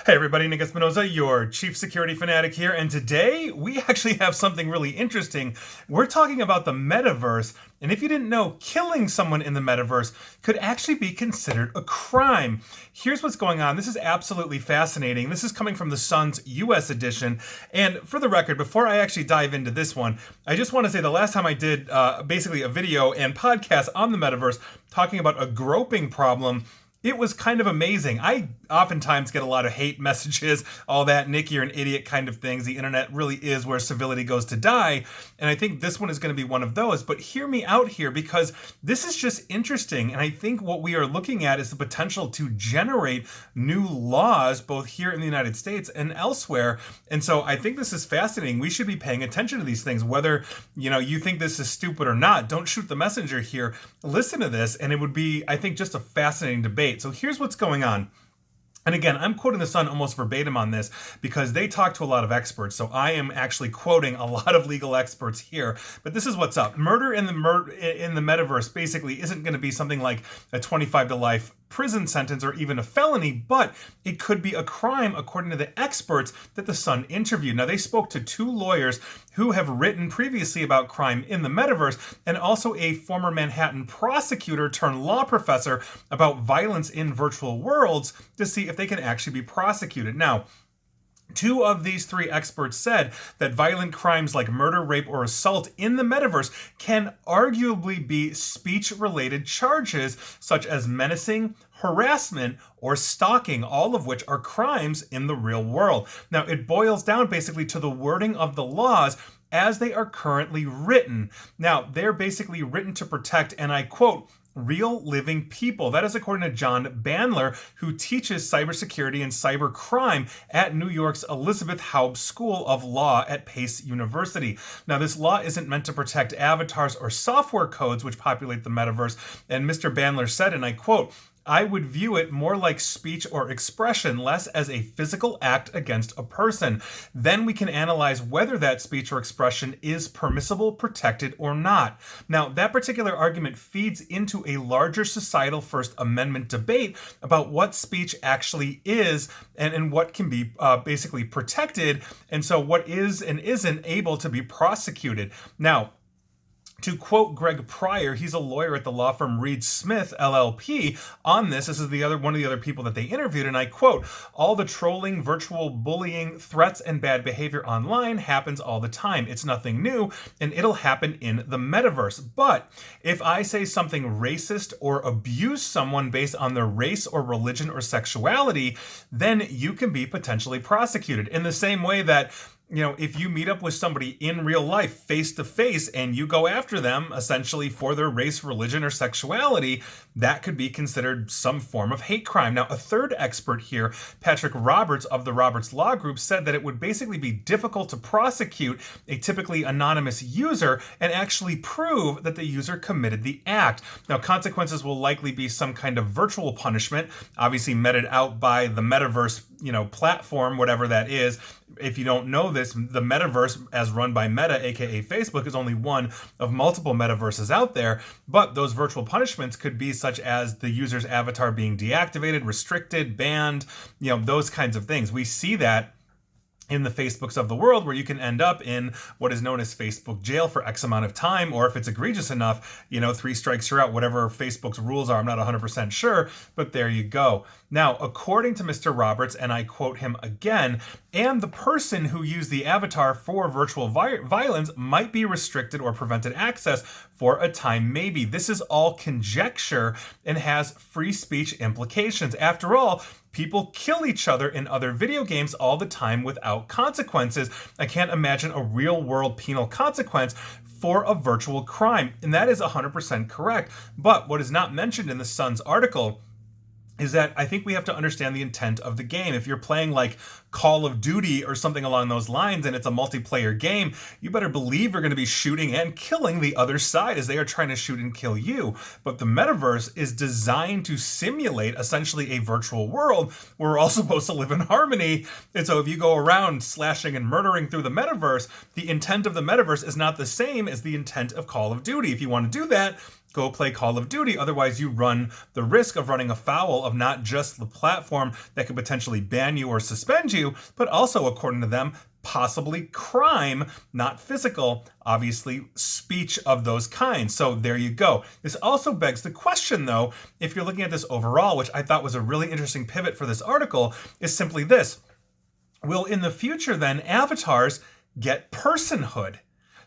Hey everybody, Nick Espinoza, your chief security fanatic here, and today we actually have something really interesting. We're talking about the metaverse, and if you didn't know, killing someone in the metaverse could actually be considered a crime. Here's what's going on. This is absolutely fascinating. This is coming from the Sun's US edition, and for the record, before I actually dive into this one, I just want to say the last time I did basically a video and podcast on the metaverse talking about a groping problem, it was kind of amazing. I oftentimes get a lot of hate messages, all that, Nick, you're an idiot kind of things. The internet really is where civility goes to die. And I think this one is going to be one of those. But hear me out here, because this is just interesting. And I think what we are looking at is the potential to generate new laws, both here in the United States and elsewhere. And so I think this is fascinating. We should be paying attention to these things, whether you think this is stupid or not. Don't shoot the messenger here. Listen to this, and it would be, I think, just a fascinating debate. So here's what's going on. And again, I'm quoting the Sun almost verbatim on this because they talk to a lot of experts. So I am actually quoting a lot of legal experts here. But this is what's up. Murder in the metaverse basically isn't going to be something like a 25 to life prison sentence or even a felony, but it could be a crime according to the experts that the Sun interviewed. Now, they spoke to two lawyers who have written previously about crime in the metaverse, and also a former Manhattan prosecutor turned law professor about violence in virtual worlds to see if they can actually be prosecuted. Now, two of these three experts said that violent crimes like murder, rape, or assault in the metaverse can arguably be speech-related charges such as menacing, harassment, or stalking, all of which are crimes in the real world. Now, it boils down basically to the wording of the laws as they are currently written. Now, they're basically written to protect, and I quote, real living people. That is according to John Bandler, who teaches cybersecurity and cyber crime at New York's Elizabeth Haub School of Law at Pace University. Now, this law isn't meant to protect avatars or software codes which populate the metaverse. And Mr. Bandler said, and I quote, I would view it more like speech or expression, less as a physical act against a person. Then we can analyze whether that speech or expression is permissible, protected, or not. Now, that particular argument feeds into a larger societal First Amendment debate about what speech actually is and what can be basically protected, and so what is and isn't able to be prosecuted. Now, to quote Greg Pryor, he's a lawyer at the law firm Reed Smith, LLP, on this. This is one of the other people that they interviewed, and I quote, all the trolling, virtual bullying, threats, and bad behavior online happens all the time. It's nothing new, and it'll happen in the metaverse. But if I say something racist or abuse someone based on their race or religion or sexuality, then you can be potentially prosecuted. In the same way that if you meet up with somebody in real life, face to face, and you go after them essentially for their race, religion, or sexuality, that could be considered some form of hate crime. Now, a third expert here, Patrick Roberts of the Roberts Law Group, said that it would basically be difficult to prosecute a typically anonymous user and actually prove that the user committed the act. Now, consequences will likely be some kind of virtual punishment, obviously meted out by the metaverse, platform, whatever that is. If you don't know this, the metaverse, as run by Meta, aka Facebook, is only one of multiple metaverses out there. But those virtual punishments could be such as the user's avatar being deactivated, restricted, banned, those kinds of things. We see that in the Facebooks of the world, where you can end up in what is known as Facebook jail for X amount of time, or if it's egregious enough, 3 strikes you're out, whatever Facebook's rules are. I'm not 100% sure, but there you go. Now, according to Mr. Roberts, and I quote him again, and the person who used the avatar for virtual violence might be restricted or prevented access for a time maybe. This is all conjecture and has free speech implications. After all, people kill each other in other video games all the time without consequences. I can't imagine a real-world penal consequence for a virtual crime. And that is 100% correct. But what is not mentioned in the Sun's article is that I think we have to understand the intent of the game. If you're playing like Call of Duty or something along those lines and it's a multiplayer game, you better believe you're going to be shooting and killing the other side as they are trying to shoot and kill you. But the metaverse is designed to simulate essentially a virtual world where we're all supposed to live in harmony. And so if you go around slashing and murdering through the metaverse, the intent of the metaverse is not the same as the intent of Call of Duty. If you want to do that, go play Call of Duty. Otherwise, you run the risk of running afoul of not just the platform that could potentially ban you or suspend you, but also, according to them, possibly crime, not physical, obviously speech of those kinds. So there you go. This also begs the question, though, if you're looking at this overall, which I thought was a really interesting pivot for this article, is simply this. Will in the future then avatars get personhood?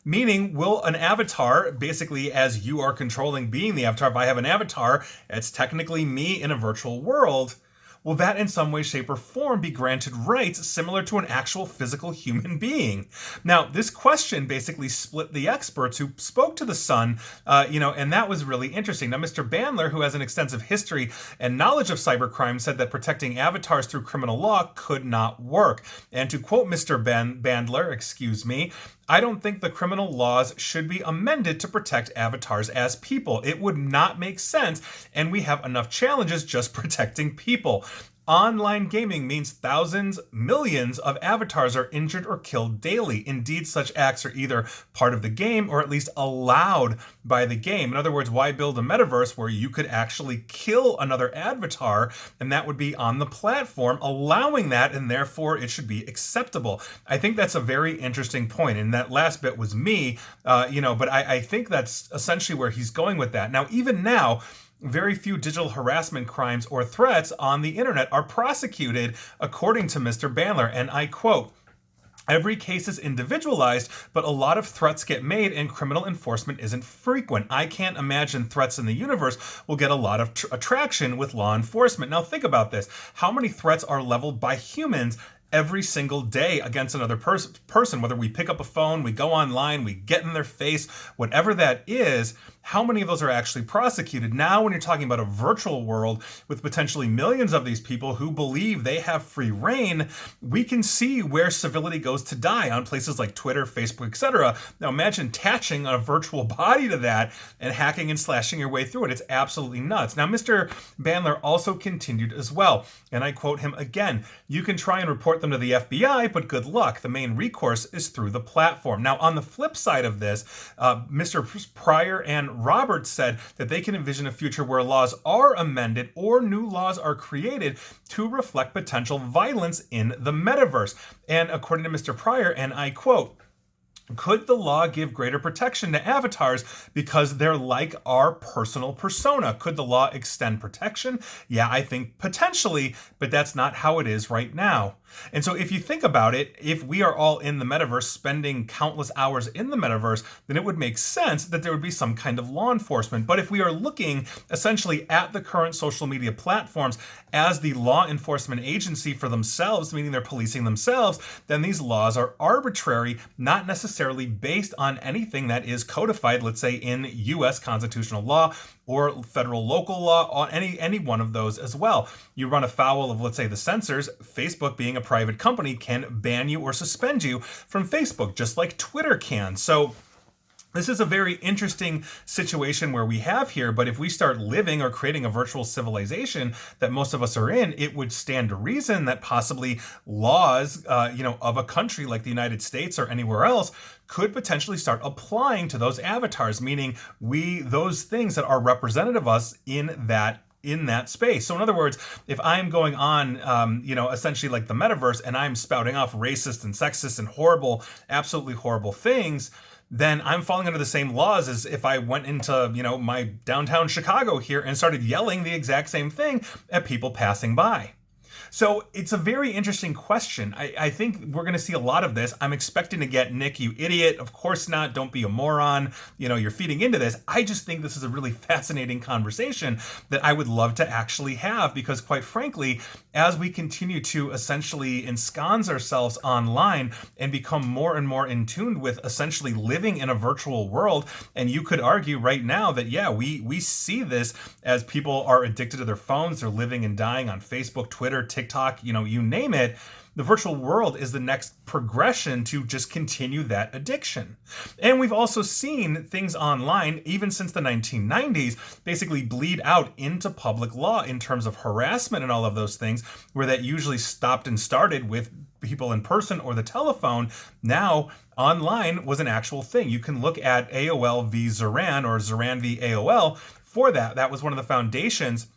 Meaning, will an avatar, basically as you are controlling being the avatar, if I have an avatar, it's technically me in a virtual world, will that in some way, shape, or form be granted rights similar to an actual physical human being? Now, this question basically split the experts who spoke to The Sun, and that was really interesting. Now, Mr. Bandler, who has an extensive history and knowledge of cybercrime, said that protecting avatars through criminal law could not work. And to quote Mr. Bandler, I don't think the criminal laws should be amended to protect avatars as people. It would not make sense, and we have enough challenges just protecting people. Online gaming means thousands, millions of avatars are injured or killed daily. Indeed, such acts are either part of the game or at least allowed by the game. In other words, why build a metaverse where you could actually kill another avatar and that would be on the platform, allowing that, and therefore it should be acceptable. I think that's a very interesting point, and that last bit was me, but I think that's essentially where he's going with that. Now, even now, very few digital harassment crimes or threats on the internet are prosecuted, according to Mr. Bandler, and I quote, "Every case is individualized, but a lot of threats get made and criminal enforcement isn't frequent. I can't imagine threats in the universe will get a lot of attraction with law enforcement." Now think about this. How many threats are leveled by humans every single day against another person, whether we pick up a phone, we go online, we get in their face, whatever that is? How many of those are actually prosecuted? Now, when you're talking about a virtual world with potentially millions of these people who believe they have free reign, we can see where civility goes to die on places like Twitter, Facebook, etc. Now, imagine attaching a virtual body to that and hacking and slashing your way through it. It's absolutely nuts. Now, Mr. Bandler also continued as well, and I quote him again, "You can try and report them to the FBI, but good luck. The main recourse is through the platform." Now, on the flip side of this, Mr. Pryor and Roberts said that they can envision a future where laws are amended or new laws are created to reflect potential violence in the metaverse. And according to Mr. Pryor, and I quote, "Could the law give greater protection to avatars because they're like our personal persona? Could the law extend protection? Yeah, I think potentially, but that's not how it is right now." And so if you think about it, if we are all in the metaverse spending countless hours in the metaverse, then it would make sense that there would be some kind of law enforcement. But if we are looking essentially at the current social media platforms as the law enforcement agency for themselves, meaning they're policing themselves, then these laws are arbitrary, not necessarily based on anything that is codified, let's say in US constitutional law or federal local law, or any one of those as well. You run afoul of, let's say, the censors. Facebook, being a private company, can ban you or suspend you from Facebook, just like Twitter can. So this is a very interesting situation where we have here, but if we start living or creating a virtual civilization that most of us are in, it would stand to reason that possibly laws, of a country like the United States or anywhere else could potentially start applying to those avatars, meaning those things that are representative of us in that space. So in other words, if I'm going on, essentially like the metaverse, and I'm spouting off racist and sexist and horrible, absolutely horrible things, then I'm falling under the same laws as if I went into, my downtown Chicago here and started yelling the exact same thing at people passing by. So it's a very interesting question. I think we're going to see a lot of this. I'm expecting to get, "Nick, you idiot. Of course not. Don't be a moron. You're feeding into this." I just think this is a really fascinating conversation that I would love to actually have, because quite frankly, as we continue to essentially ensconce ourselves online and become more and more in tune with essentially living in a virtual world, and you could argue right now that, yeah, we see this as people are addicted to their phones. They're living and dying on Facebook, Twitter, TikTok, you name it. The virtual world is the next progression to just continue that addiction. And we've also seen things online, even since the 1990s, basically bleed out into public law in terms of harassment and all of those things, where that usually stopped and started with people in person or the telephone. Now, online was an actual thing. You can look at AOL v. Zoran or Zoran v. AOL for that. That was one of the foundations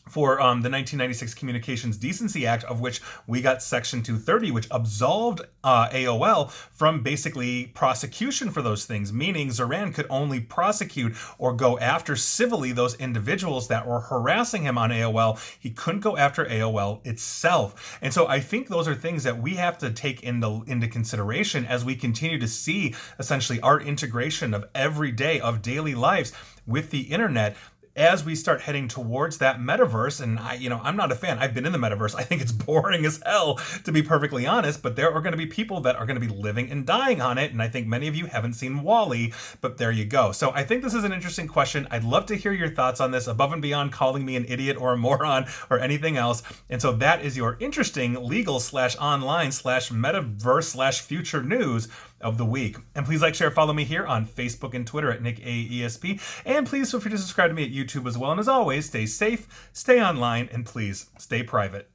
for the 1996 Communications Decency Act, of which we got Section 230, which absolved AOL from basically prosecution for those things, meaning Zoran could only prosecute or go after civilly those individuals that were harassing him on AOL. He couldn't go after AOL itself. And so I think those are things that we have to take into consideration as we continue to see essentially our integration of every day of daily lives with the internet, as we start heading towards that metaverse. And I'm not a fan. I've been in the metaverse. I think it's boring as hell, to be perfectly honest, but there are going to be people that are going to be living and dying on it. And I think many of you haven't seen Wall-E, but there you go. So I think this is an interesting question. I'd love to hear your thoughts on this, above and beyond calling me an idiot or a moron or anything else. And so that is your interesting legal/online/metaverse/future news of the week. And please like, share, follow me here on Facebook and Twitter at NickAESP. And please feel free to subscribe to me at YouTube as well. And as always, stay safe, stay online, and please stay private.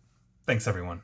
Thanks, everyone.